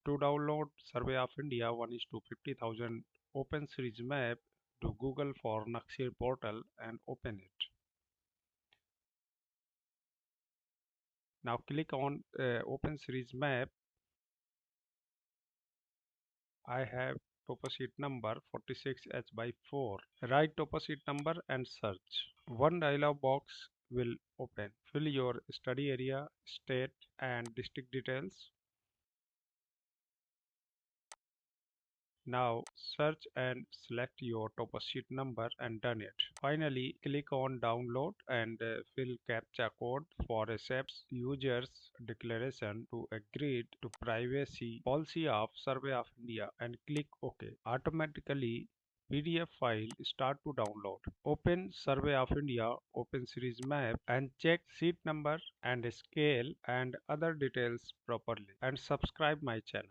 To download Survey of India 1:50,000 open series map, to Google for Naxir portal and open it. Now click on open series map. I have topo-sheet number 46H by 4. Write topo-sheet number and search. One dialog box will open. Fill your study area, state and district details. Now search and select your topo sheet number and done it. Finally, click on download and fill CAPTCHA code for accepts users declaration to agree to privacy policy of Survey of India and click OK. Automatically PDF file start to download. Open Survey of India open series map and check sheet number and scale and other details properly and subscribe my channel.